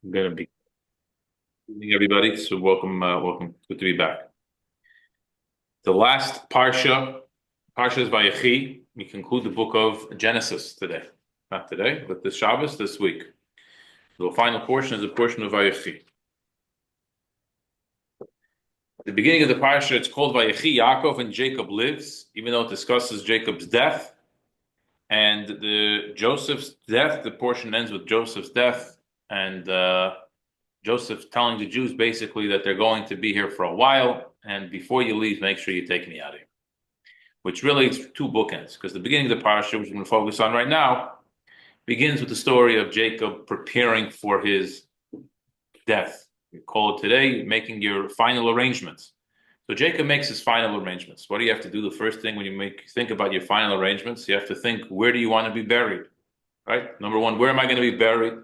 I'm gonna be Good evening, everybody. So welcome. Good to be back. The last parsha is Vayechi. We conclude the book of Genesis today. Not today, but this Shabbos this week. The final portion is a portion of Vayechi. At the beginning of the parsha, it's called Vayechi. Yaakov and Jacob lives, even though it discusses Jacob's death and the Joseph's death. The portion ends with Joseph's death and Joseph telling the Jews basically that they're going to be here for a while, and before you leave, make sure you take me out of here. Which really is two bookends, because the beginning of the parsha, which we're going to focus on right now, begins with the story of Jacob preparing for his death. We call it today making your final arrangements. So Jacob makes his final arrangements. What do you have to do? The first thing when you think about your final arrangements, you have to think, where do you want to be buried? Right? Number one, where am I going to be buried?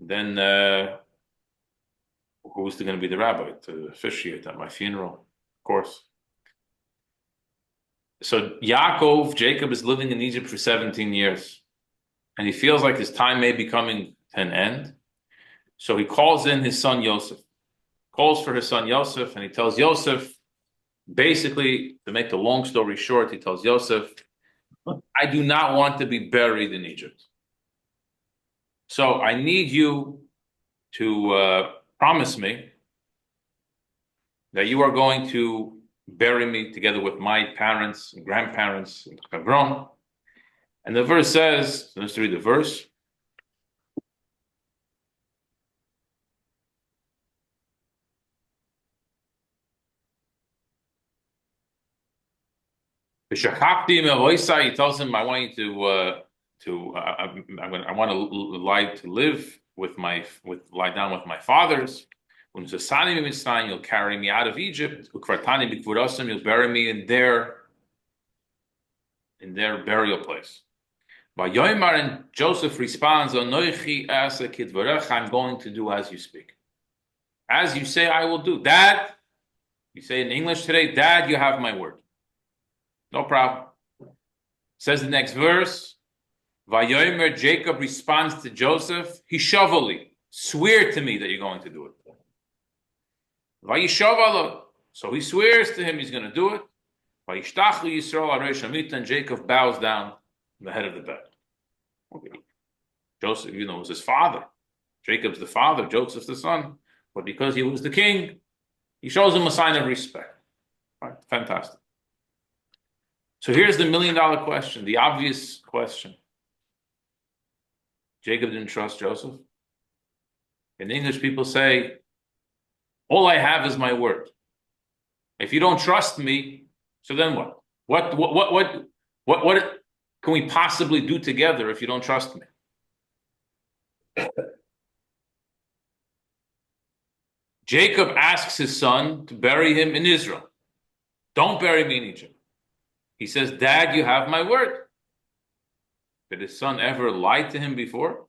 Then who's going to be the rabbi to officiate at my funeral? Of course. So Jacob is living in Egypt for 17 years, and he feels like his time may be coming to an end. So he calls in his son Yosef, calls for his son Yosef, and he tells Yosef, basically, to make the long story short, he tells Yosef, I do not want to be buried in Egypt. So I need you to promise me that you are going to bury me together with my parents and grandparents in Hebron. And the verse says, let's read the verse. He tells him, I want you I want to live lie down with my fathers. You'll carry me out of Egypt. You'll bury me in their burial place. And Joseph responds, I'm going to do as you speak. As you say, I will do. Dad, you say in English today, Dad, you have my word. No problem. Says the next verse, Vayomer, Jacob responds to Joseph, Hishavali, swear to me that you're going to do it. Vayishavala, so he swears to him he's going to do it. Vayishtachu Yisrael Areish Hamita, and Jacob bows down on the head of the bed. Okay. Joseph, was his father. Jacob's the father, Joseph's the son. But because he was the king, he shows him a sign of respect. Right? Fantastic. So here's the $1 million question, the obvious question. Jacob didn't trust Joseph. In English, people say, all I have is my word. If you don't trust me, so then what? What can we possibly do together if you don't trust me? Jacob asks his son to bury him in Israel. Don't bury me in Egypt. He says, Dad, you have my word. Did his son ever lie to him before?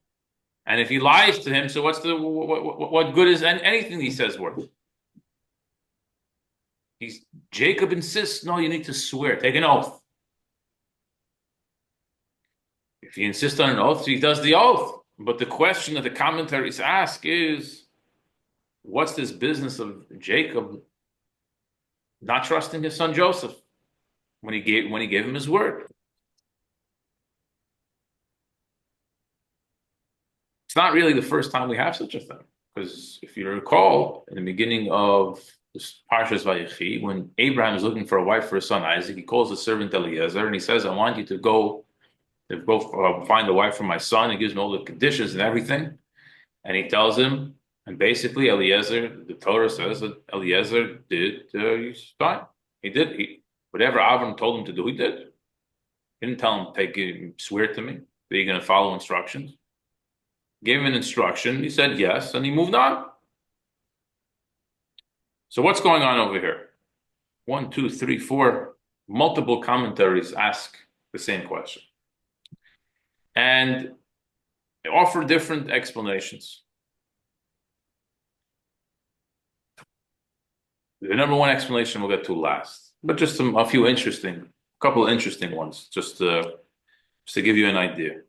And if he lies to him, so what good is anything he says worth? Jacob insists, no, you need to swear, take an oath. If he insists on an oath, he does the oath. But the question that the commentaries ask is, what's this business of Jacob not trusting his son Joseph when he gave him his word? It's not really the first time we have such a thing, because if you recall, in the beginning of this Parshas Vayechi, when Abraham is looking for a wife for his son Isaac, he calls the servant Eliezer and he says, "I want you to go find a wife for my son." He gives him all the conditions and everything, and he tells him, and basically Eliezer, the Torah says that Eliezer did fine. He did. Whatever Avram told him to do, he did. He didn't tell him, swear to me that you're going to follow instructions. Gave him an instruction. He said yes, and he moved on. So what's going on over here? 1, 2, 3, 4. Multiple commentaries ask the same question. And they offer different explanations. The number one explanation we'll get to last, but just a couple of interesting ones, just to give you an idea.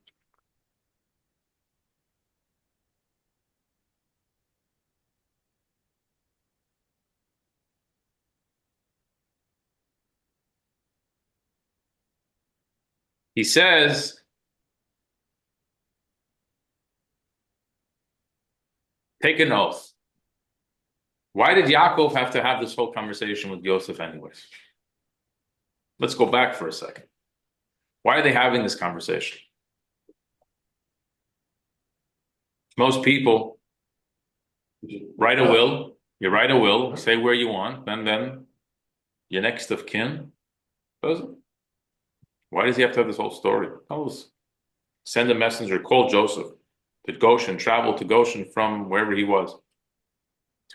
He says, take an oath. Why did Yaakov have to have this whole conversation with Yosef anyways? Let's go back for a second. Why are they having this conversation? Most people write a will. You write a will, say where you want, and then your next of kin does it. Why does he have to have this whole story? Send a messenger, call Joseph to Goshen, travel to Goshen from wherever he was.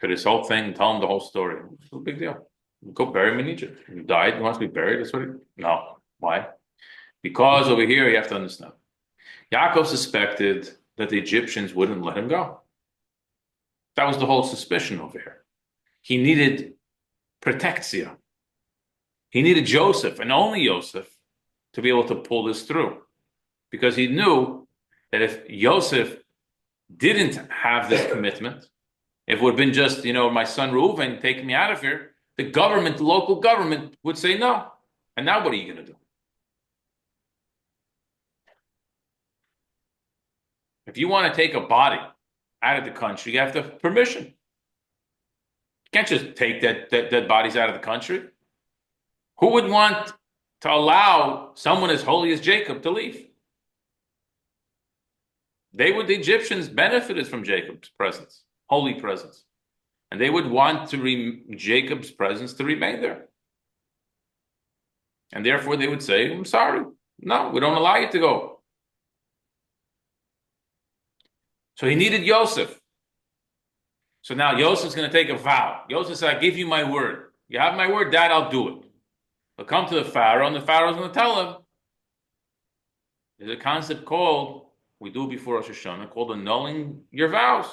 To this whole thing, tell him the whole story. It's no big deal. Go bury him in Egypt. He died, he wants to be buried. That's what he... No. Why? Because over here you have to understand. Yaakov suspected that the Egyptians wouldn't let him go. That was the whole suspicion over here. He needed protectia. He needed Joseph, and only Joseph, to be able to pull this through. Because he knew that if Joseph didn't have this commitment, if it would have been just, my son Reuven, take me out of here, the government, the local government would say no. And now what are you going to do? If you want to take a body out of the country, you have to have permission. You can't just take dead bodies out of the country. Who would want to allow someone as holy as Jacob to leave? The Egyptians benefited from Jacob's presence, holy presence. And they would want Jacob's presence to remain there. And therefore they would say, I'm sorry, no, we don't allow you to go. So he needed Yosef. So now Yosef's going to take a vow. Yosef said, I give you my word. You have my word, Dad, I'll do it. He'll come to the Pharaoh, and the Pharaoh's going to tell him. There's a concept called, we do before Rosh Hashanah, called annulling your vows.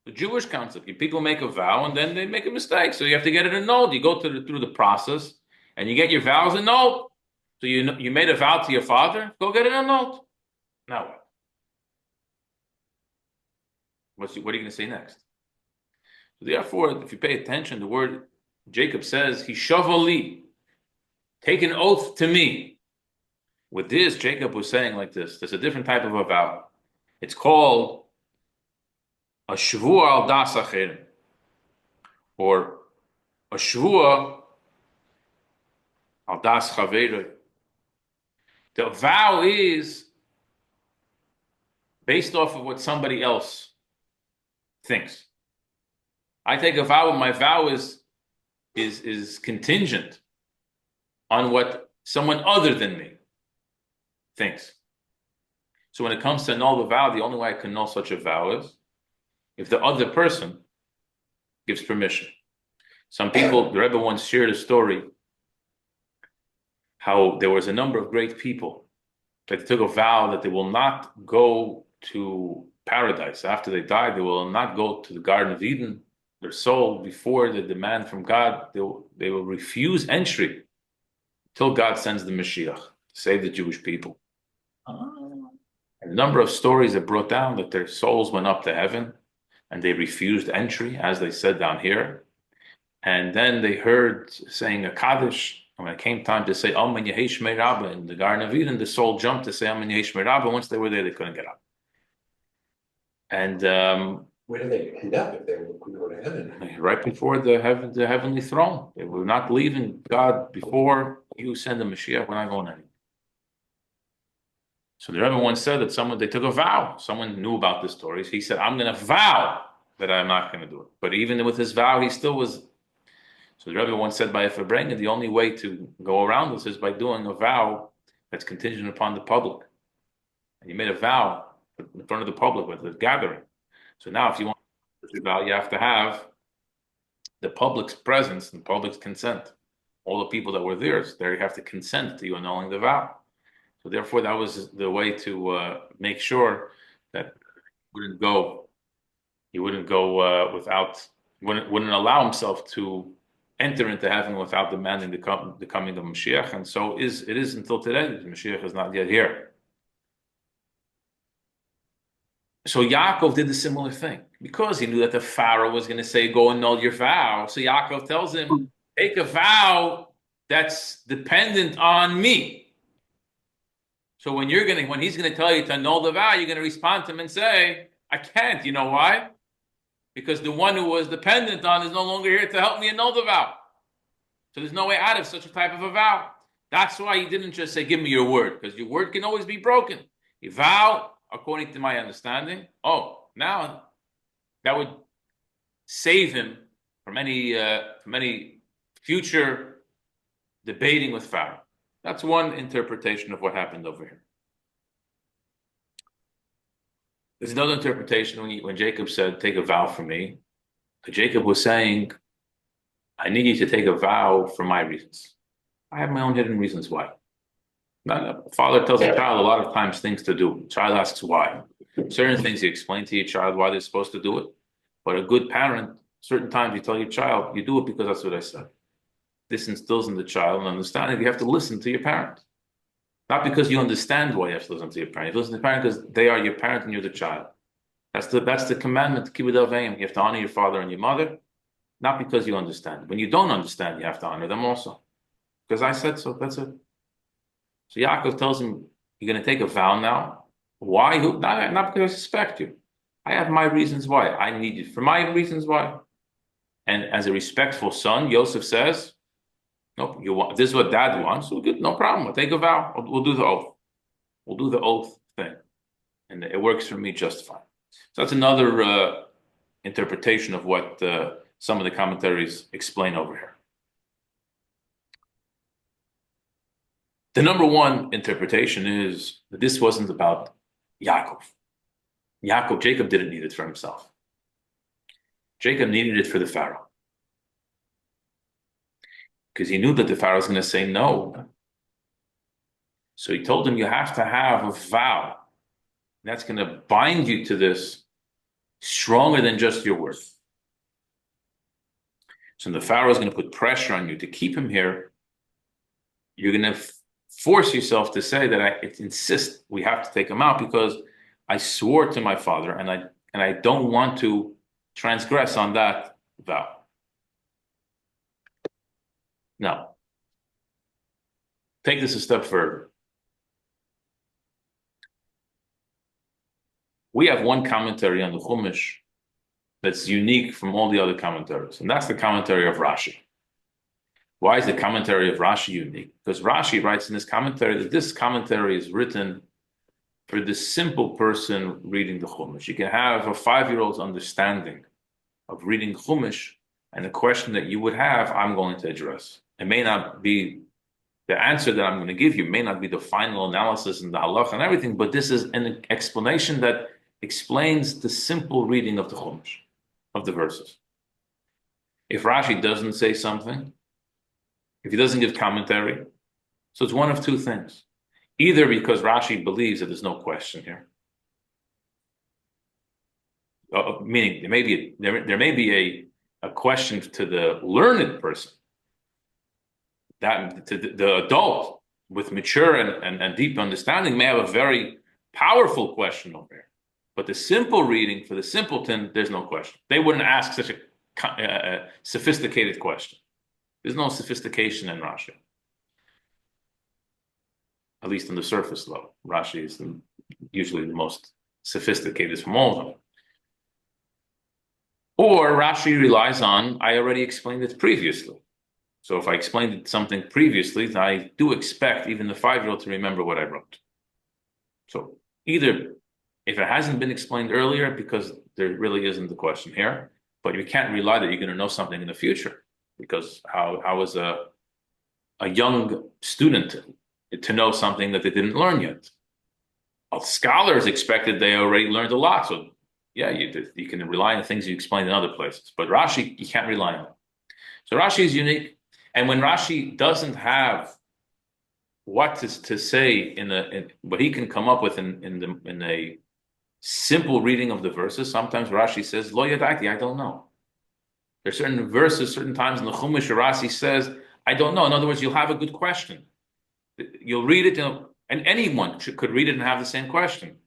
The Jewish concept. People make a vow, and then they make a mistake. So you have to get it annulled. You go through the process, and you get your vows annulled. So you made a vow to your father, go get it annulled. Now what? What are you going to say next? So therefore, if you pay attention, the word Jacob says, Hishavali, take an oath to me. With this, Jacob was saying like this. There's a different type of a vow. It's called a shvua al das acherim, or a shvua al das chaveroi. The vow is based off of what somebody else thinks. I take a vow, and my vow is contingent on what someone other than me thinks. So when it comes to annul the vow, the only way I can annul such a vow is if the other person gives permission. Some people, the Rebbe once shared a story how there was a number of great people that took a vow that they will not go to paradise. After they die, they will not go to the Garden of Eden. Their soul, before the demand from God, they will refuse entry until God sends the Mashiach to save the Jewish people. And a number of stories that brought down that their souls went up to heaven and they refused entry, as they said down here. And then they heard saying a Kaddish. And when it came time to say Amen Yehei Shmei Rabbah in the Garden of Eden, the soul jumped to say Amen Yehei Shmei Rabbah. Once they were there, they couldn't get up. And where did they end up if they were going to go to heaven? Right before the heavenly throne. They were not leaving God before you send the Mashiach. We're not going anywhere. So the Rebbe once said that they took a vow. Someone knew about this story. So he said, I'm going to vow that I'm not going to do it. But even with his vow, he still was. So the Rebbe once said by Efebrenga, the only way to go around this is by doing a vow that's contingent upon the public. And you made a vow in front of the public with the gathering. So now if you want to vow, you have to have the public's presence and public's consent. All the people that were there you have to consent to you annulling the vow. So therefore, that was the way to make sure that he wouldn't go without, wouldn't allow himself to enter into heaven without demanding the coming of Mashiach. And so it is until today. The Mashiach is not yet here. So Yaakov did a similar thing because he knew that the Pharaoh was going to say, go annul your vow. So Yaakov tells him, take a vow that's dependent on me. So when he's gonna tell you to annul the vow, you're gonna respond to him and say, I can't. You know why? Because the one who was dependent on is no longer here to help me annul the vow. So there's no way out of such a type of a vow. That's why he didn't just say, give me your word, because your word can always be broken. You vow, according to my understanding, now that would save him from any future debating with Pharaoh. That's one interpretation of what happened over here. There's another interpretation when Jacob said, take a vow for me. Jacob was saying, I need you to take a vow for my reasons. I have my own hidden reasons why. A father tells a child a lot of times things to do. The child asks why. Certain things you explain to your child why they're supposed to do it. But a good parent, certain times you tell your child, you do it because that's what I said. This instills in the child an understanding you have to listen to your parent. Not because you understand why you have to listen to your parent. You listen to your parent because they are your parent and you're the child. That's the commandment, kibbud av v'em. You have to honor your father and your mother, not because you understand. When you don't understand, you have to honor them also. Because I said so, that's it. So Yaakov tells him, you're going to take a vow now. Why? Not because I suspect you. I have my reasons why. I need you for my reasons why. And as a respectful son, Yosef says, nope, this is what dad wants. So good, no problem. We'll take a vow. We'll do the oath. We'll do the oath thing. And it works for me just fine. So that's another interpretation of what some of the commentaries explain over here. The number one interpretation is that this wasn't about Jacob, Jacob didn't need it for himself. Jacob needed it for the Pharaoh. Because he knew that the Pharaoh was going to say no. So he told him, you have to have a vow. That's going to bind you to this stronger than just your word. So the Pharaoh is going to put pressure on you to keep him here. You're going to force yourself to say that I insist we have to take him out because I swore to my father and I don't want to transgress on that vow. Now, take this a step further. We have one commentary on the Chumash that's unique from all the other commentaries, and that's the commentary of Rashi. Why is the commentary of Rashi unique? Because Rashi writes in his commentary that this commentary is written for the simple person reading the Chumash. You can have a 5-year-old's understanding of reading Chumash, and the question that you would have, I'm going to address. It may not be the answer that I'm going to give you, may not be the final analysis and the halach and everything, but this is an explanation that explains the simple reading of the Chumash, of the verses. If Rashi doesn't say something, if he doesn't give commentary, so it's one of two things. Either because Rashi believes that there's no question here, meaning there may be a question to the learned person, that to the adult with mature and deep understanding may have a very powerful question over here. But the simple reading for the simpleton, there's no question. They wouldn't ask such a sophisticated question. There's no sophistication in Rashi, at least on the surface level. Rashi is usually the most sophisticated from all of them. Or Rashi relies on, I already explained it previously. So if I explained something previously, then I do expect even the 5-year-old to remember what I wrote. So either if it hasn't been explained earlier, because there really isn't the question here, but you can't rely that you're going to know something in the future. Because how is a young student to know something that they didn't learn yet? Scholars expected they already learned a lot. So yeah, you can rely on things you explained in other places. But Rashi, you can't rely on. So Rashi is unique. And when Rashi doesn't have what to say what he can come up with in a simple reading of the verses, sometimes Rashi says, Lo yadati, I don't know. There's certain verses, certain times in the Chumash, Rashi says, I don't know. In other words, you'll have a good question. You'll read it, and anyone could read it and have the same question.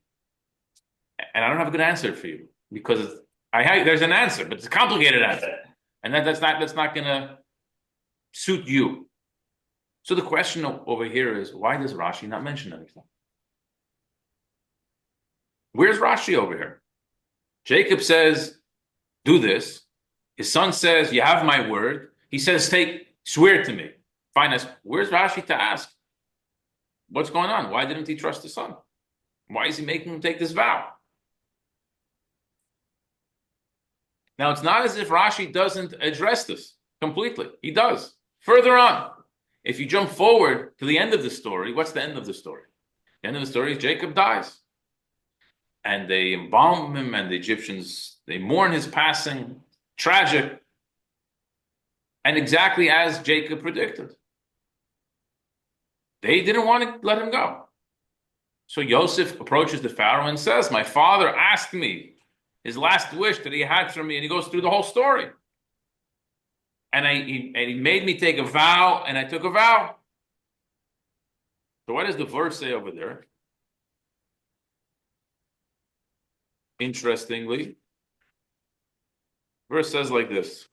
And I don't have a good answer for you because there's an answer, but it's a complicated answer, and that's not going to suit you. So the question over here is, why does Rashi not mention anything? Where's Rashi over here? Jacob says, do this. His son says, you have my word. He says, swear to me. Fine. Where's Rashi to ask? What's going on? Why didn't he trust his son? Why is he making him take this vow? Now, it's not as if Rashi doesn't address this completely. He does. Further on, if you jump forward to the end of the story, what's the end of the story? The end of the story is Jacob dies. And they embalm him, and the Egyptians, they mourn his passing. Tragic. And exactly as Jacob predicted. They didn't want to let him go. So Yosef approaches the Pharaoh and says, my father asked me his last wish that he had for me, and he goes through the whole story. And he made me take a vow, and I took a vow. So what does the verse say over there? Interestingly, verse says like this.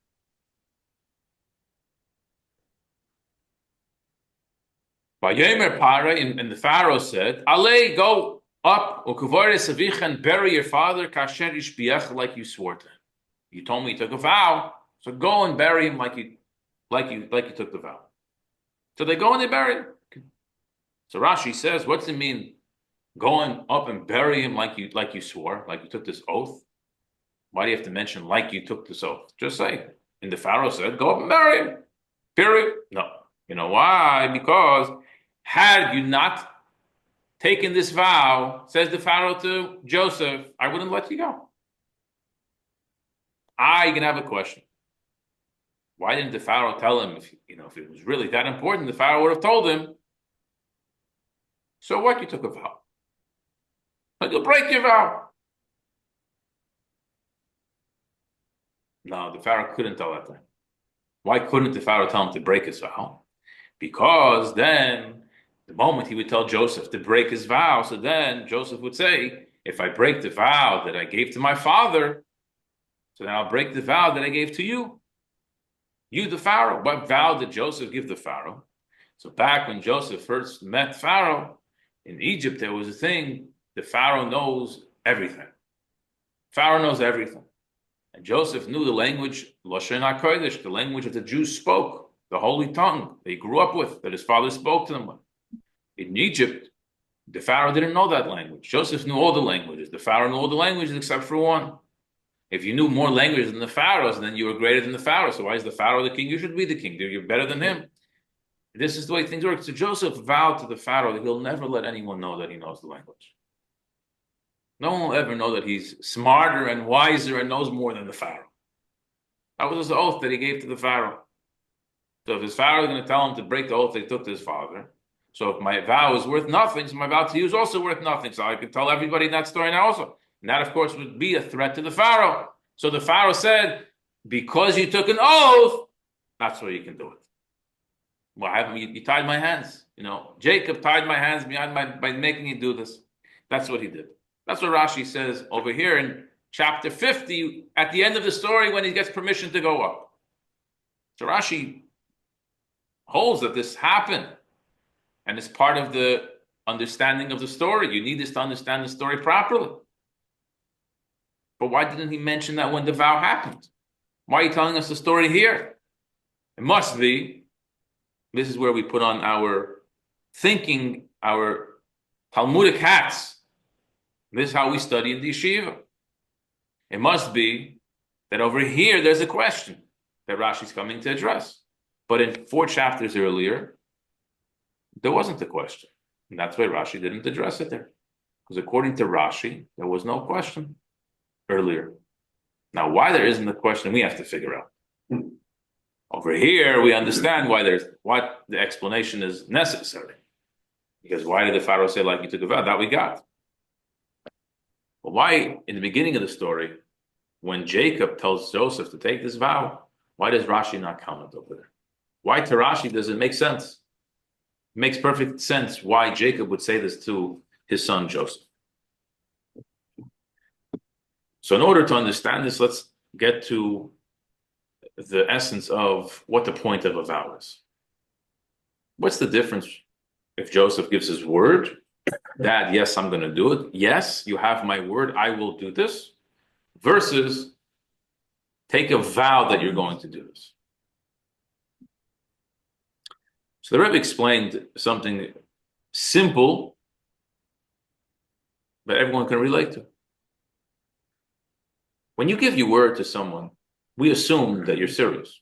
Vayomer Paro, and the Pharaoh said, Ale, go up, and bury your father, kasher yishbiach, like you swore to him. You told me you took a vow, so go and bury him like you took the vow. So they go and they bury him. So Rashi says, what's it mean? Going up and bury him like you swore, like you took this oath? Why do you have to mention like you took this oath? Just say. And the Pharaoh said, go up and bury him. Period. No. You know why? Because had you not taken this vow, says the Pharaoh to Joseph, I wouldn't let you go. I can have a question. Why didn't the Pharaoh tell him if it was really that important? The Pharaoh would have told him. So what? You took a vow. But you'll break your vow. No, the Pharaoh couldn't tell that thing. Why couldn't the Pharaoh tell him to break his vow? Because then, the moment he would tell Joseph to break his vow, so then Joseph would say, if I break the vow that I gave to my father, so then I'll break the vow that I gave to you. You, the Pharaoh. What vow did Joseph give the Pharaoh? So back when Joseph first met Pharaoh, in Egypt, there was a thing, the Pharaoh knows everything. Pharaoh knows everything. And Joseph knew the language, Lashon HaKodesh, the language that the Jews spoke, the holy tongue they grew up with, that his father spoke to them with. In Egypt, the Pharaoh didn't know that language. Joseph knew all the languages. The Pharaoh knew all the languages except for one. If you knew more languages than the Pharaohs, then you were greater than the Pharaoh. So why is the Pharaoh the king? You should be the king. You're better than him. This is the way things work. So Joseph vowed to the Pharaoh that he'll never let anyone know that he knows the language. No one will ever know that he's smarter and wiser and knows more than the Pharaoh. That was his oath that he gave to the Pharaoh. So if his Pharaoh is going to tell him to break the oath that he took to his father, so if my vow is worth nothing, so my vow to you is also worth nothing. So I could tell everybody that story now also. And that, of course, would be a threat to the Pharaoh. So the Pharaoh said, because you took an oath, that's where you can do it. Well, you tied my hands. Jacob tied my hands by making me do this. That's what he did. That's what Rashi says over here in chapter 50, at the end of the story when he gets permission to go up. So Rashi holds that this happened. And it's part of the understanding of the story. You need this to understand the story properly. But why didn't he mention that when the vow happened? Why are you telling us the story here? It must be, this is where we put on our thinking, our Talmudic hats. This is how we study in the yeshiva. It must be that over here there's a question that Rashi's coming to address. But in 4 chapters earlier, there wasn't a question. And that's why Rashi didn't address it there. Because according to Rashi, there was no question earlier. Now, why there isn't a question, we have to figure out. Over here, we understand what the explanation is necessary. Because why did the Pharaoh say, like you took a vow? That we got. But why, in the beginning of the story, when Jacob tells Joseph to take this vow, why does Rashi not comment over there? Why to Rashi does it make sense? It makes perfect sense why Jacob would say this to his son Joseph. So in order to understand this, let's get to the essence of what the point of a vow is. What's the difference if Joseph gives his word Dad, yes, I'm going to do it. Yes, you have my word. I will do this. Versus take a vow that you're going to do this. So the Rebbe explained something simple, but everyone can relate to. When you give your word to someone, we assume that you're serious.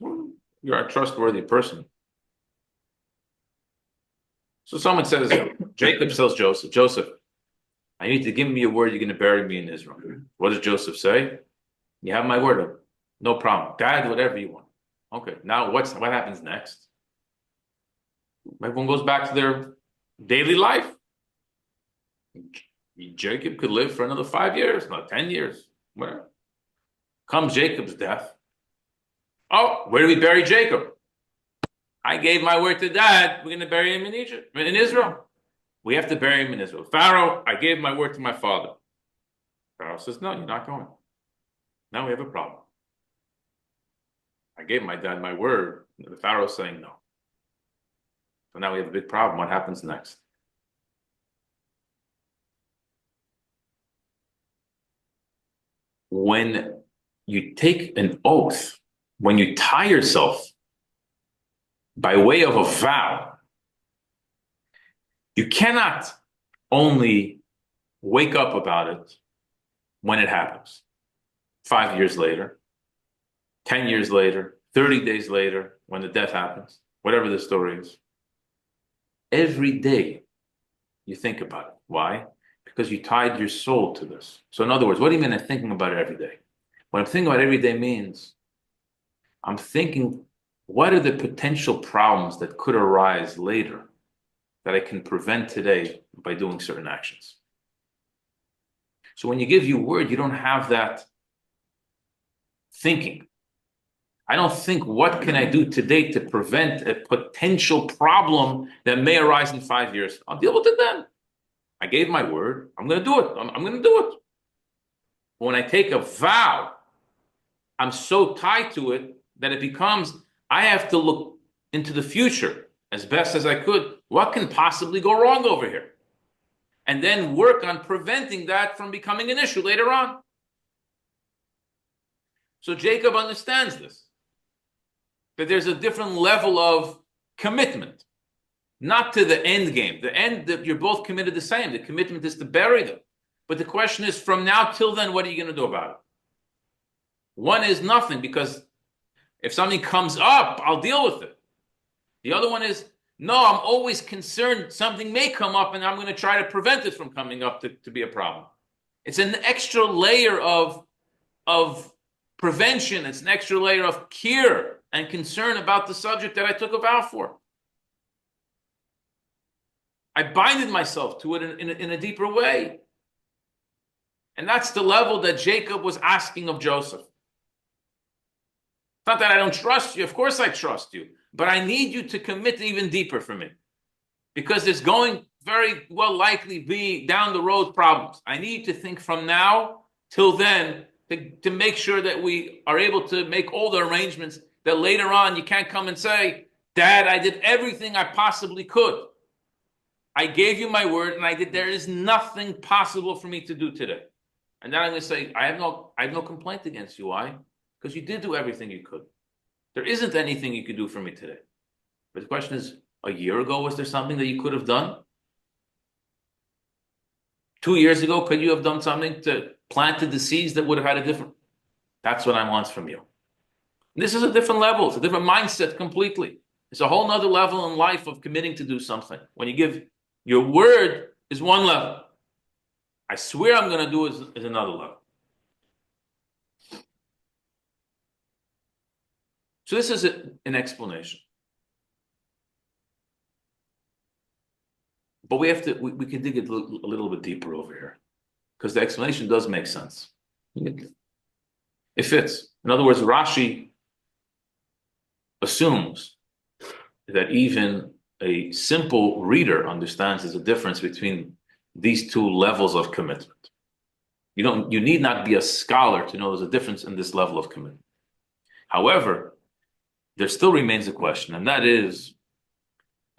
You're a trustworthy person. So someone says, Jacob tells Joseph, Joseph, I need to give me your word. You're going to bury me in Israel. What does Joseph say? You have my word. No problem. Dad, whatever you want. Okay. Now what happens next? Everyone goes back to their daily life. Jacob could live for another 5 years, not 10 years, whatever. Comes Jacob's death. Oh, where do we bury Jacob? I gave my word to Dad. We're going to bury him in Egypt, in Israel. We have to bury him in Israel. Pharaoh, I gave my word to my father. Pharaoh says, no, you're not going. Now we have a problem. I gave my dad my word. The Pharaoh's saying no. So now we have a big problem. What happens next? When you take an oath, when you tie yourself by way of a vow, you cannot only wake up about it when it happens. 5 years later, 10 years later, 30 days later, when the death happens, whatever the story is. Every day you think about it. Why? Because you tied your soul to this. So in other words, what do you mean I'm thinking about it every day? What I'm thinking about every day means I'm thinking, what are the potential problems that could arise later that I can prevent today by doing certain actions? So when you give your word, you don't have that thinking. I don't think, what can I do today to prevent a potential problem that may arise in 5 years? I'll deal with it then. I gave my word. I'm going to do it. I'm going to do it. When I take a vow, I'm so tied to it that it becomes, I have to look into the future as best as I could. What can possibly go wrong over here? And then work on preventing that from becoming an issue later on. So Jacob understands this, that there's a different level of commitment, not to the end game. The end, that you're both committed the same. The commitment is to bury them. But the question is, from now till then, what are you going to do about it? One is nothing, because if something comes up, I'll deal with it. The other one is, no, I'm always concerned something may come up and I'm going to try to prevent it from coming up to be a problem. It's an extra layer of prevention. It's an extra layer of care and concern about the subject that I took a vow for. I binded myself to it in a deeper way. And that's the level that Jacob was asking of Joseph. It's not that I don't trust you. Of course I trust you. But I need you to commit even deeper for me. Because there's going very well likely be down the road problems. I need to think from now till then to make sure that we are able to make all the arrangements that later on you can't come and say, Dad, I did everything I possibly could. I gave you my word and I did. There is nothing possible for me to do today. And then I'm going to say, I have no complaint against you. Why? Because you did do everything you could. There isn't anything you could do for me today. But the question is, a year ago, was there something that you could have done? 2 years ago, could you have done something to planted the seeds that would have had a different? That's what I want from you. And this is a different level. It's a different mindset completely. It's a whole nother level in life of committing to do something. When you give your word is one level. I swear I'm going to do is another level. So this is an explanation. But we can dig it a little bit deeper over here, because the explanation does make sense. It fits. In other words, Rashi assumes that even a simple reader understands there's a difference between these two levels of commitment. You need not be a scholar to know there's a difference in this level of commitment. However, there still remains a question, and that is,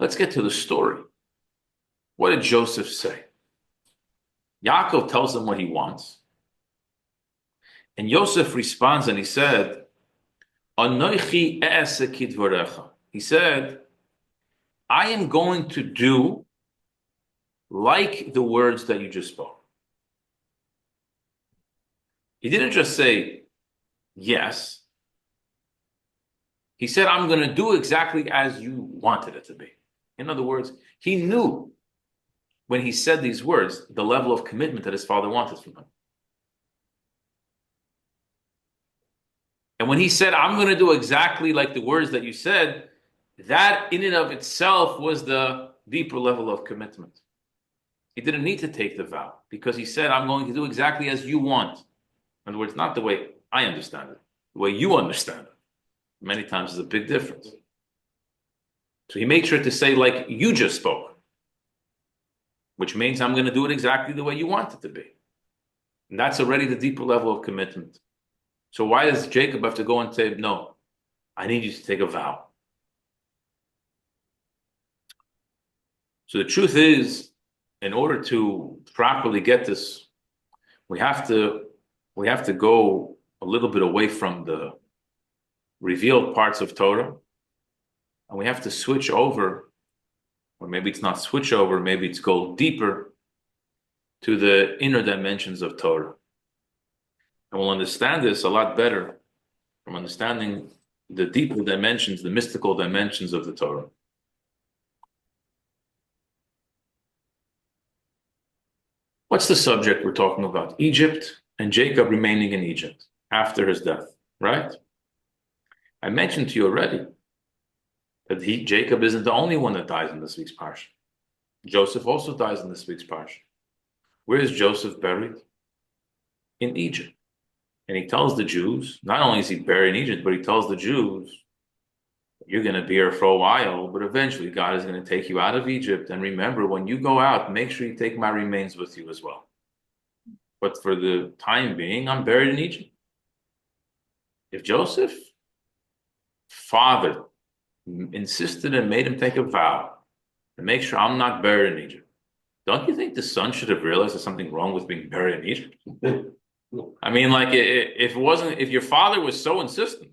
let's get to the story. What did Joseph say? Yaakov tells him what he wants. And Yosef responds and he said, Anochi e'aseh kidvarecha. He said, I am going to do like the words that you just spoke. He didn't just say yes. He said, I'm going to do exactly as you wanted it to be. In other words, he knew when he said these words, the level of commitment that his father wanted from him. And when he said, I'm going to do exactly like the words that you said, that in and of itself was the deeper level of commitment. He didn't need to take the vow because he said, I'm going to do exactly as you want. In other words, not the way I understand it, the way you understand it. Many times is a big difference. So he made sure to say, like you just spoke, which means I'm going to do it exactly the way you want it to be. And that's already the deeper level of commitment. So why does Jacob have to go and say, no, I need you to take a vow? So the truth is, in order to properly get this, we have to go a little bit away from the revealed parts of Torah, and we have to switch over, or maybe it's not switch over, maybe it's go deeper to the inner dimensions of Torah. And we'll understand this a lot better from understanding the deeper dimensions, the mystical dimensions of the Torah. What's the subject we're talking about? Egypt and Jacob remaining in Egypt after his death, right? I mentioned to you already that Jacob isn't the only one that dies in this week's parsha. Joseph also dies in this week's parsha. Where is Joseph buried? In Egypt. And he tells the Jews, not only is he buried in Egypt, but he tells the Jews, you're going to be here for a while, but eventually God is going to take you out of Egypt. And remember, when you go out, make sure you take my remains with you as well. But for the time being, I'm buried in Egypt. If Joseph's father insisted and made him take a vow to make sure I'm not buried in Egypt, don't you think the son should have realized there's something wrong with being buried in Egypt? I mean, like, if your father was so insistent,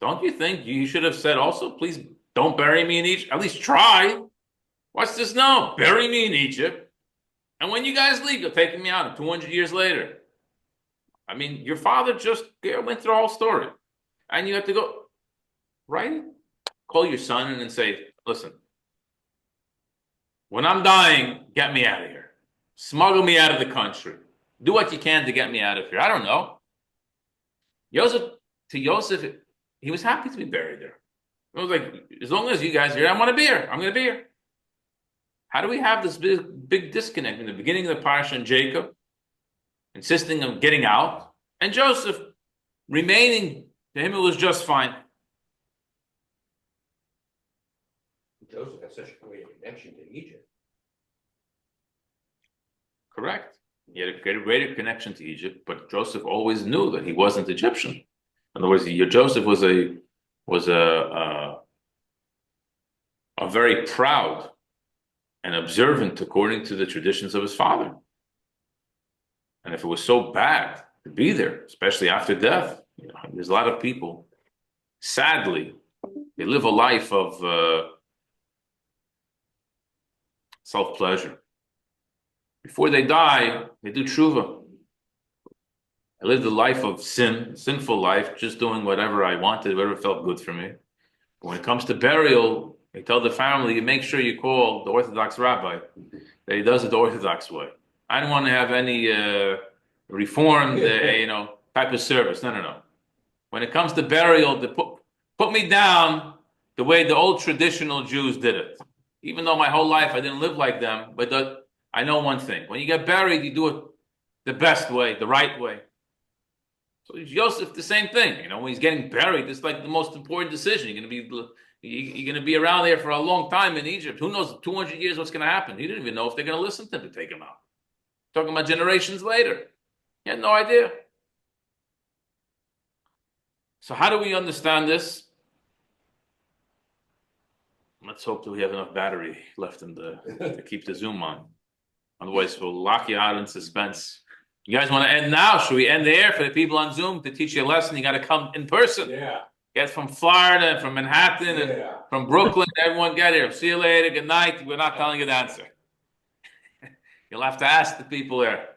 don't you think you should have said also, please don't bury me in Egypt? At least try. What's this now? Bury me in Egypt. And when you guys leave, you're taking me out 200 years later. I mean, your father just went through the whole story. And you have to go, right? Call your son and say, listen, when I'm dying, get me out of here. Smuggle me out of the country. Do what you can to get me out of here. I don't know. Joseph, he was happy to be buried there. It was like, as long as you guys are here, I want to be here. I'm going to be here. How do we have this big disconnect in the beginning of the parsha and Jacob insisting on getting out, and Joseph remaining? To him, it was just fine. Joseph has such a great connection to Egypt. Correct. He had a greater connection to Egypt, but Joseph always knew that he wasn't Egyptian. In other words, Joseph was a very proud and observant according to the traditions of his father. And if it was so bad to be there, especially after death, there's a lot of people, sadly, they live a life of self-pleasure. Before they die, they do tshuva. I lived a life of sinful life, just doing whatever I wanted, whatever felt good for me. But when it comes to burial, they tell the family, you make sure you call the Orthodox rabbi that he does it the Orthodox way. I don't want to have any reformed, type of service. No. When it comes to burial, they put me down the way the old traditional Jews did it. Even though my whole life I didn't live like them, but I know one thing. When you get buried, you do it the best way, the right way. So Joseph, the same thing. When he's getting buried, it's like the most important decision. You're going to be around there for a long time in Egypt. Who knows, 200 years, what's going to happen? He didn't even know if they're going to listen to him to take him out. Talking about generations later. He had no idea. So how do we understand this? Let's hope that we have enough battery left to keep the Zoom on. Otherwise, we'll lock you out in suspense. You guys want to end now? Should we end there for the people on Zoom to teach you a lesson? You got to come in person. Yeah, Get from Florida, from Manhattan, and yeah. from Brooklyn. Everyone get here. See you later. Good night. We're not telling you the answer. You'll have to ask the people there.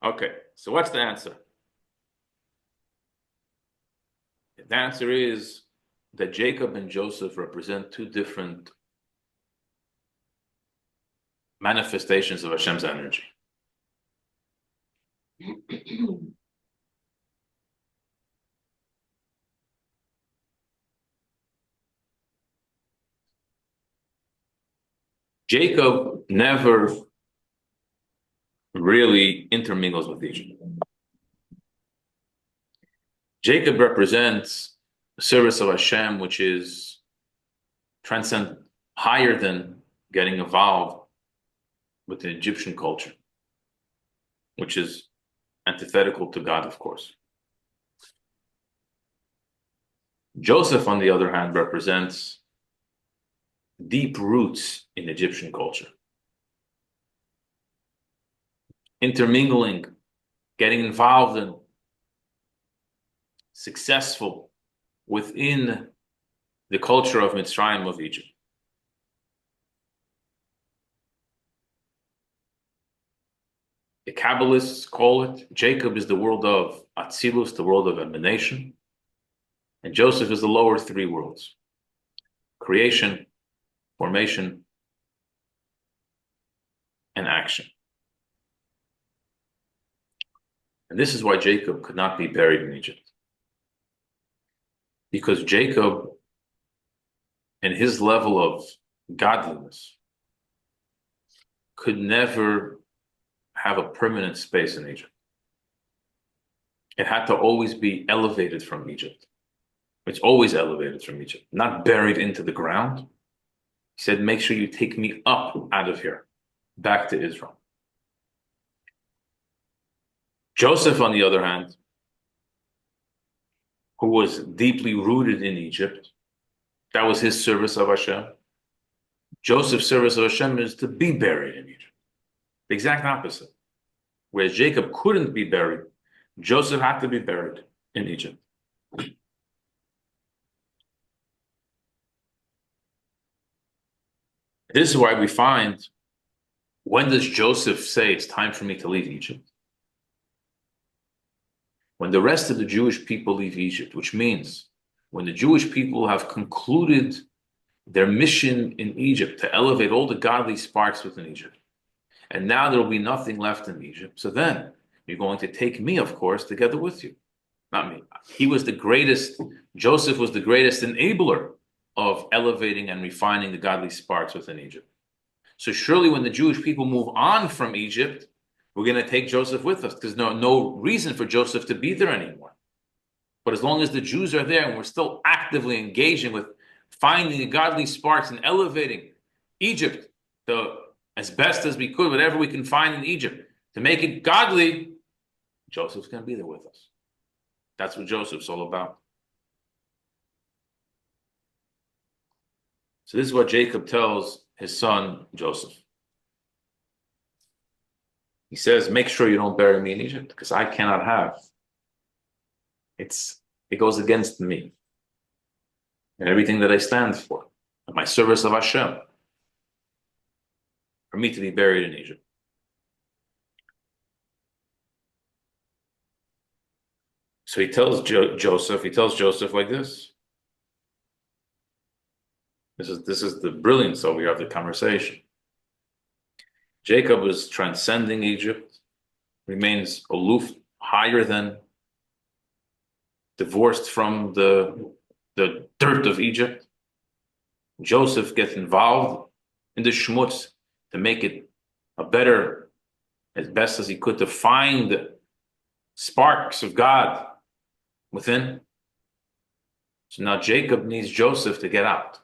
Okay, so what's the answer? The answer is that Jacob and Joseph represent two different manifestations of Hashem's energy. Jacob never really intermingles with Egypt. Jacob represents the service of Hashem, which is transcend higher than getting involved with the Egyptian culture, which is antithetical to God, of course. Joseph, on the other hand, represents deep roots in Egyptian culture. Intermingling, getting involved in, successful within the culture of Mitzrayim, of Egypt. The Kabbalists call it, Jacob is the world of Atzilus, the world of emanation, and Joseph is the lower three worlds: creation, formation, and action. And this is why Jacob could not be buried in Egypt. Because Jacob, in his level of godliness, could never have a permanent space in Egypt. It had to always be elevated from Egypt. It's always elevated from Egypt, not buried into the ground. He said, make sure you take me up out of here, back to Israel. Joseph, on the other hand, who was deeply rooted in Egypt, that was his service of Hashem. Joseph's service of Hashem is to be buried in Egypt. The exact opposite. Whereas Jacob couldn't be buried, Joseph had to be buried in Egypt. This is why we find, when does Joseph say it's time for me to leave Egypt? When the rest of the Jewish people leave Egypt, which means when the Jewish people have concluded their mission in Egypt to elevate all the godly sparks within Egypt, and now there will be nothing left in Egypt, so then you're going to take me, of course, together with you. Not me. He was the greatest, Joseph was the greatest enabler of elevating and refining the godly sparks within Egypt. So surely when the Jewish people move on from Egypt, we're going to take Joseph with us. There's no reason for Joseph to be there anymore. But as long as the Jews are there and we're still actively engaging with finding the godly sparks and elevating Egypt as best as we could, whatever we can find in Egypt, to make it godly, Joseph's going to be there with us. That's what Joseph's all about. So this is what Jacob tells his son Joseph. He says, make sure you don't bury me in Egypt, because I cannot have. It goes against me and everything that I stand for, and my service of Hashem, for me to be buried in Egypt. So he tells Joseph like this. This is the brilliance over here of the conversation. Jacob is transcending Egypt, remains aloof, higher than, divorced from the dirt of Egypt. Joseph gets involved in the shmutz to make it a better, as best as he could, to find sparks of God within. So now Jacob needs Joseph to get out.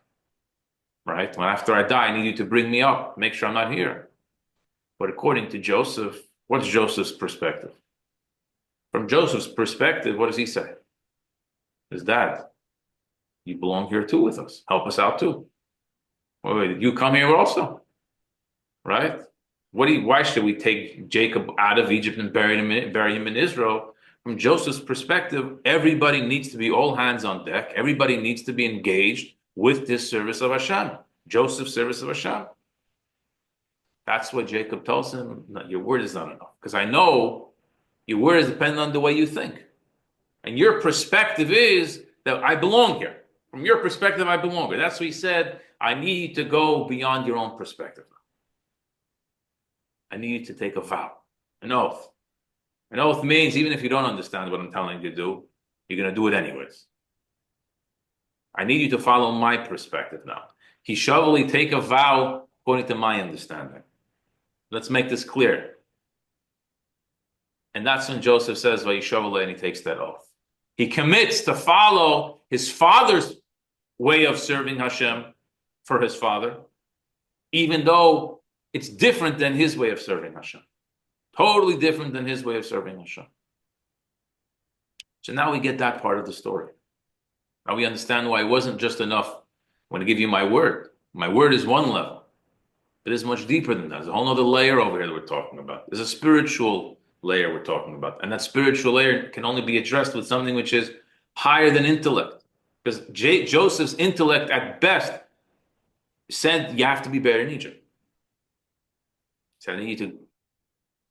Right? When after I die, I need you to bring me up, make sure I'm not here. But according to Joseph, what's Joseph's perspective? From Joseph's perspective, what does he say? His dad, you belong here too with us. Help us out too. Wait, you come here also, right? Why should we take Jacob out of Egypt and bury him in Israel? From Joseph's perspective, everybody needs to be all hands on deck. Everybody needs to be engaged with this service of Hashem, Joseph's service of Hashem. That's what Jacob tells him. No, your word is not enough, because I know your word is dependent on the way you think. And your perspective is that I belong here. From your perspective, I belong here. That's what he said. I need to go beyond your own perspective. I need to take a vow, an oath. An oath means even if you don't understand what I'm telling you to do, you're going to do it anyways. I need you to follow my perspective now. Hishavli, take a vow according to my understanding. Let's make this clear. And that's when Joseph says, Vayishavli, and he takes that oath. He commits to follow his father's way of serving Hashem for his father, even though it's different than his way of serving Hashem. Totally different than his way of serving Hashem. So now we get that part of the story. Now we understand why it wasn't just enough. I want to give you my word. My word is one level. It is much deeper than that. There's a whole other layer over here that we're talking about. There's a spiritual layer we're talking about. And that spiritual layer can only be addressed with something which is higher than intellect. Because Joseph's intellect at best said you have to be buried in Egypt. He said, I need you to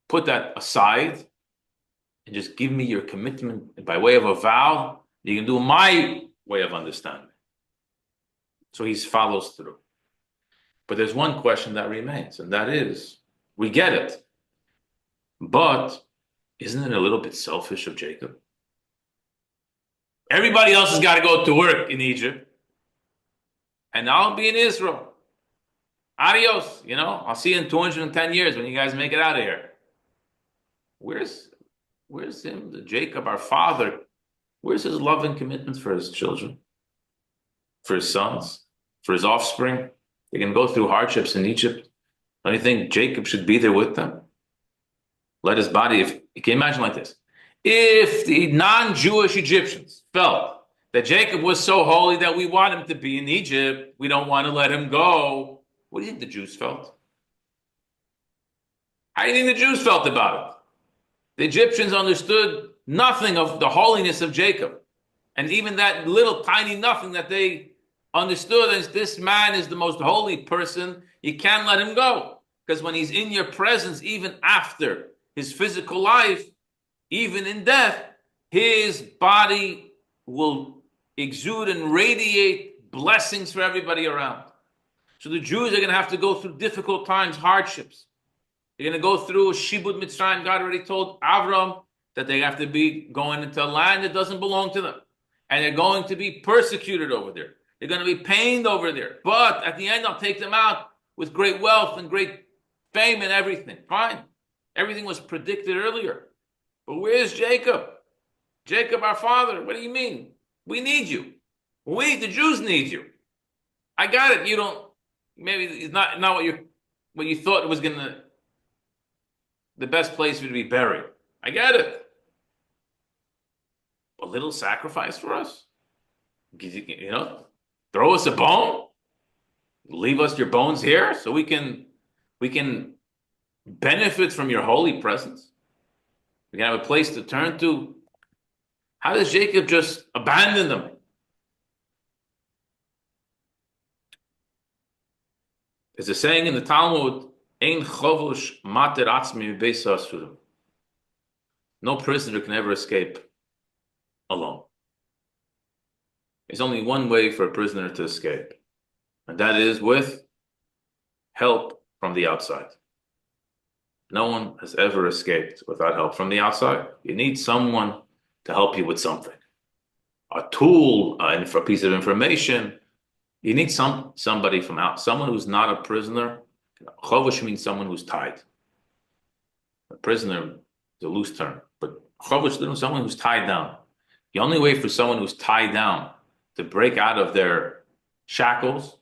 put that aside and just give me your commitment by way of a vow. You can do my way of understanding. So he follows through. But there's one question that remains, and that is, we get it, but isn't it a little bit selfish of Jacob? Everybody else has got to go to work in Egypt, and I'll be in Israel. Adios, I'll see you in 210 years when you guys make it out of here. Where's him, Jacob, our father? Where's his love and commitment for his children, for his sons, for his offspring? They're going to go through hardships in Egypt. Don't you think Jacob should be there with them? Let his body, you can imagine like this. If the non-Jewish Egyptians felt that Jacob was so holy that we want him to be in Egypt, we don't want to let him go, what do you think the Jews felt? How do you think the Jews felt about it? The Egyptians understood nothing of the holiness of Jacob. And even that little tiny nothing that they understood is this man is the most holy person. You can't let him go. Because when he's in your presence, even after his physical life, even in death, his body will exude and radiate blessings for everybody around. So the Jews are going to have to go through difficult times, hardships. They're going to go through Shibud Mitzrayim. God already told Avram that they have to be going into a land that doesn't belong to them. And they're going to be persecuted over there. They're going to be pained over there. But at the end, I'll take them out with great wealth and great fame and everything. Fine. Everything was predicted earlier. But where's Jacob? Jacob, our father. What do you mean? We need you. We, the Jews, need you. I got it. You don't, maybe it's not what you thought it was going to, the best place for you to be buried. I get it. A little sacrifice for us? Throw us a bone? Leave us your bones here so we can benefit from your holy presence. We can have a place to turn to. How does Jacob just abandon them? There's a saying in the Talmud, Ein chovush mater atzmi beis ha'asurim. No prisoner can ever escape alone. There's only one way for a prisoner to escape, and that is with help from the outside. No one has ever escaped without help from the outside. You need someone to help you with something. A tool, a piece of information. You need somebody from out, someone who's not a prisoner. Chovush means someone who's tied. A prisoner is a loose term, but chovush is someone who's tied down. The only way for someone who's tied down to break out of their shackles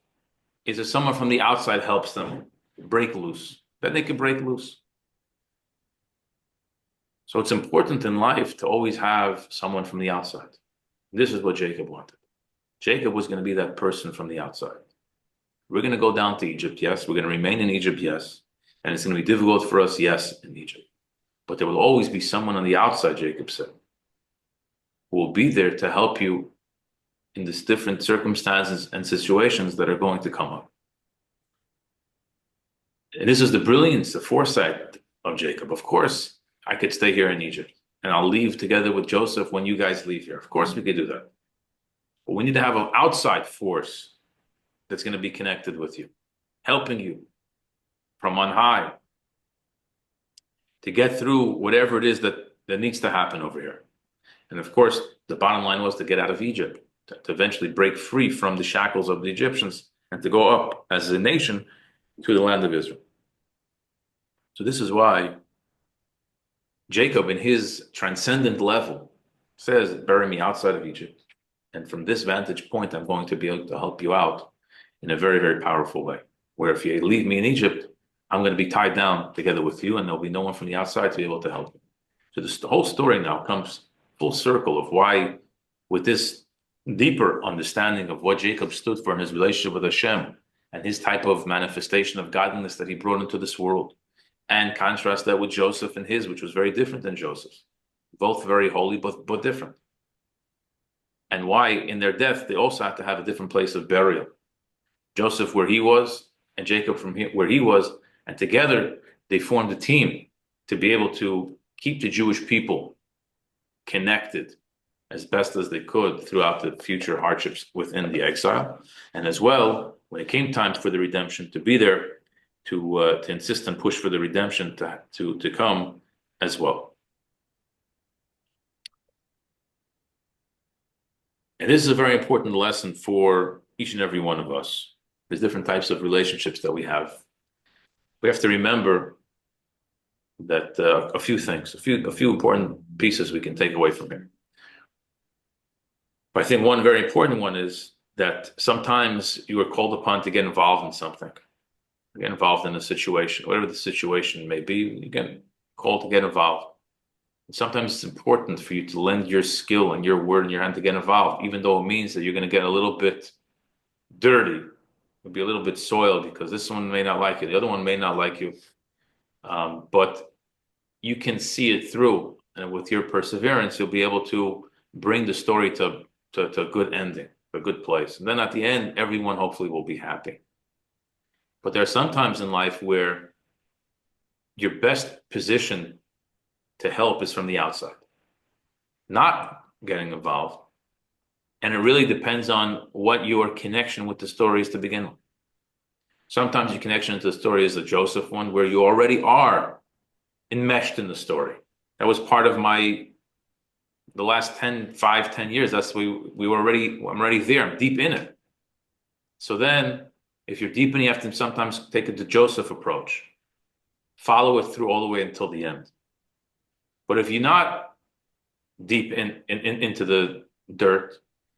is if someone from the outside helps them break loose. Then they can break loose. So it's important in life to always have someone from the outside. This is what Jacob wanted. Jacob was going to be that person from the outside. We're going to go down to Egypt, yes. We're going to remain in Egypt, yes. And it's going to be difficult for us, yes, in Egypt. But there will always be someone on the outside, Jacob said, who will be there to help you in these different circumstances and situations that are going to come up. And this is the brilliance, the foresight of Jacob. Of course, I could stay here in Egypt and I'll leave together with Joseph when you guys leave here. Of course, we could do that. But we need to have an outside force that's going to be connected with you, helping you from on high to get through whatever it is that needs to happen over here. And of course, the bottom line was to get out of Egypt, to eventually break free from the shackles of the Egyptians and to go up as a nation to the land of Israel. So this is why Jacob, in his transcendent level, says, bury me outside of Egypt. And from this vantage point, I'm going to be able to help you out in a very, very powerful way. Where if you leave me in Egypt, I'm going to be tied down together with you, and there'll be no one from the outside to be able to help you. So the whole story now comes full circle of why, with this deeper understanding of what Jacob stood for in his relationship with Hashem and his type of manifestation of godliness that he brought into this world, and contrast that with Joseph and his, which was very different than Joseph's. Both very holy, but different. And why in their death, they also had to have a different place of burial. Joseph where he was, and Jacob from where he was, and together they formed a team to be able to keep the Jewish people connected as best as they could throughout the future hardships within the exile. And as well, when it came time for the redemption, to be there to insist and push for the redemption to come as well. And this is a very important lesson for each and every one of us. There's different types of relationships that we have. We have to remember that a few things, a few important pieces we can take away from here. But I think one very important one is that sometimes you are called upon to get involved in something, get involved in a situation, whatever the situation may be. You get called to get involved. And sometimes it's important for you to lend your skill and your word and your hand to get involved, even though it means that you're going to get a little bit dirty, be a little bit soiled, because this one may not like you, the other one may not like you, but you can see it through, and with your perseverance, you'll be able to bring the story to a good ending, a good place, and then at the end, everyone hopefully will be happy. But there are some times in life where your best position to help is from the outside, not getting involved. And it really depends on what your connection with the story is to begin with. Sometimes your connection to the story is the Joseph one, where you already are enmeshed in the story. That was part of the last 10 years. That's I'm already there. I'm deep in it. So then, if you're deep in, you have to sometimes take the Joseph approach. Follow it through all the way until the end. But if you're not deep into the dirt,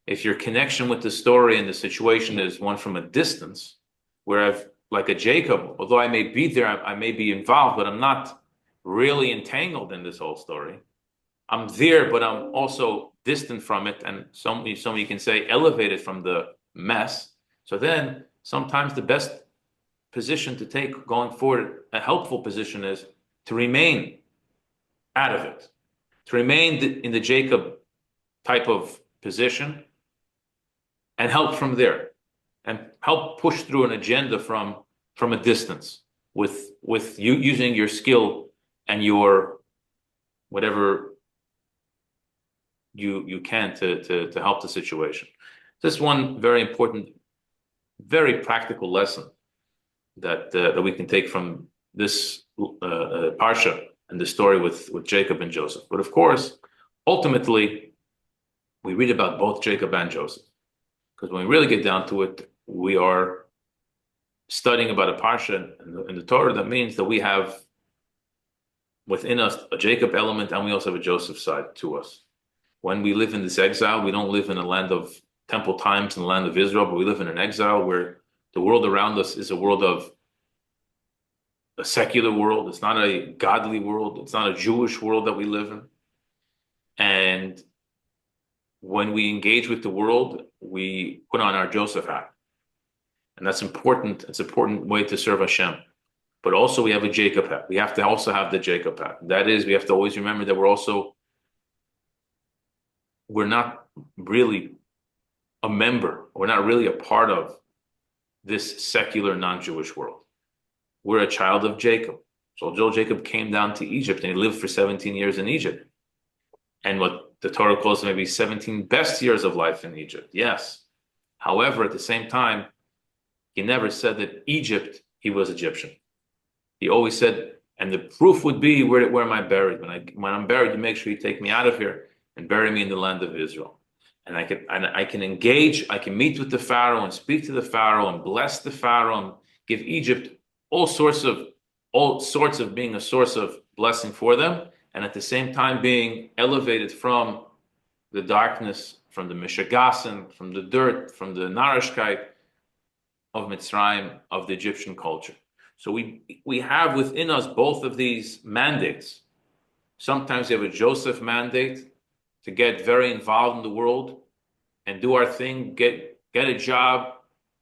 if your connection with the story and the situation is one from a distance, where I've, like a Jacob, although I may be there, I may be involved, but I'm not really entangled in this whole story. I'm there, but I'm also distant from it, and somebody can say elevated from the mess. So then sometimes the best position to take going forward, a helpful position, is to remain out of it, to remain in the Jacob type of position and help from there, and help push through an agenda from a distance with you using your skill and your whatever you can to help the situation. This is one very important, very practical lesson that we can take from this parsha and the story with Jacob and Joseph. But of course, ultimately, we read about both Jacob and Joseph, because when we really get down to it, we are studying about a parsha in the Torah. That means that we have within us a Jacob element, and we also have a Joseph side to us. When we live in this exile, we don't live in a land of temple times in the land of Israel, but we live in an exile where the world around us is a world of a secular world. It's not a godly world. It's not a Jewish world that we live in. And when we engage with the world, we put on our Joseph hat. And that's important. It's an important way to serve Hashem. But also we have a Jacob path. We have to also have the Jacob path. That is, we have to always remember that we're not really a member. We're not really a part of this secular non-Jewish world. We're a child of Jacob. So Jacob came down to Egypt and he lived for 17 years in Egypt. And what the Torah calls maybe 17 best years of life in Egypt. Yes. However, at the same time, he never said that Egypt, he was Egyptian. He always said, and the proof would be, where am I buried? When I'm buried, you make sure you take me out of here and bury me in the land of Israel. And I can engage, I can meet with the Pharaoh and speak to the Pharaoh and bless the Pharaoh and give Egypt all sorts of being a source of blessing for them, and at the same time being elevated from the darkness, from the Mishagasim, from the dirt, from the Narishkeit of Mitzrayim, of the Egyptian culture. So we have within us both of these mandates. Sometimes we have a Joseph mandate to get very involved in the world and do our thing, get a job,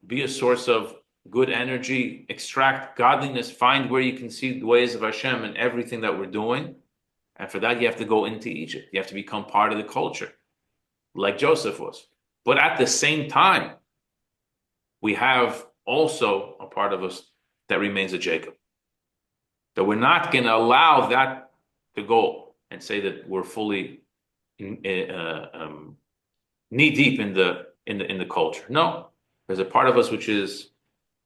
be a source of good energy, extract godliness, find where you can see the ways of Hashem in everything that we're doing. And for that, you have to go into Egypt. You have to become part of the culture, like Joseph was. But at the same time, we have also a part of us that remains a Jacob. That we're not going to allow that to go and say that we're fully knee deep in the culture. No, there's a part of us which is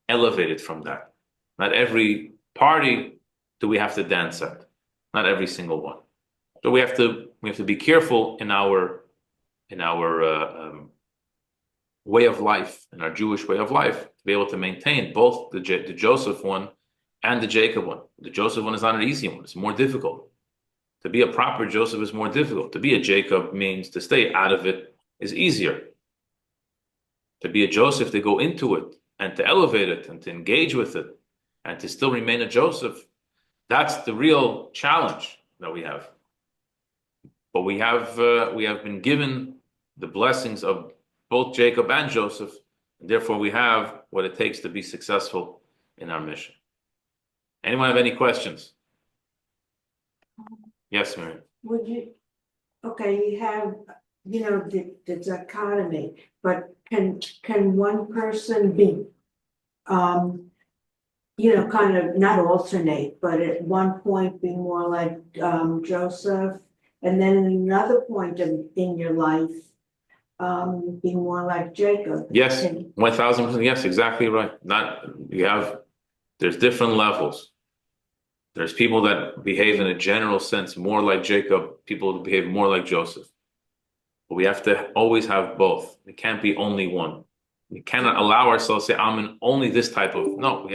elevated from that. Not every party do we have to dance at. Not every single one. So we have to be careful in our way of life, in our Jewish way of life, to be able to maintain both the Joseph one and the Jacob one. The Joseph one is not an easy one. It's more difficult. To be a proper Joseph is more difficult. To be a Jacob means to stay out of it is easier. To be a Joseph, to go into it and to elevate it and to engage with it and to still remain a Joseph, that's the real challenge that we have. But we have been given the blessings of both Jacob and Joseph, and therefore we have what it takes to be successful in our mission. Anyone have any questions? Yes, Miriam. You have, the dichotomy, but can one person be, kind of not alternate, but at one point be more like Joseph, and then at another point in your life, be more like Jacob? Yes, 1000%. Yes, exactly right. There's different levels. There's people that behave in a general sense more like Jacob, people that behave more like Joseph. But we have to always have both. It can't be only one. We cannot allow ourselves to say, I'm in only this type of, no, we have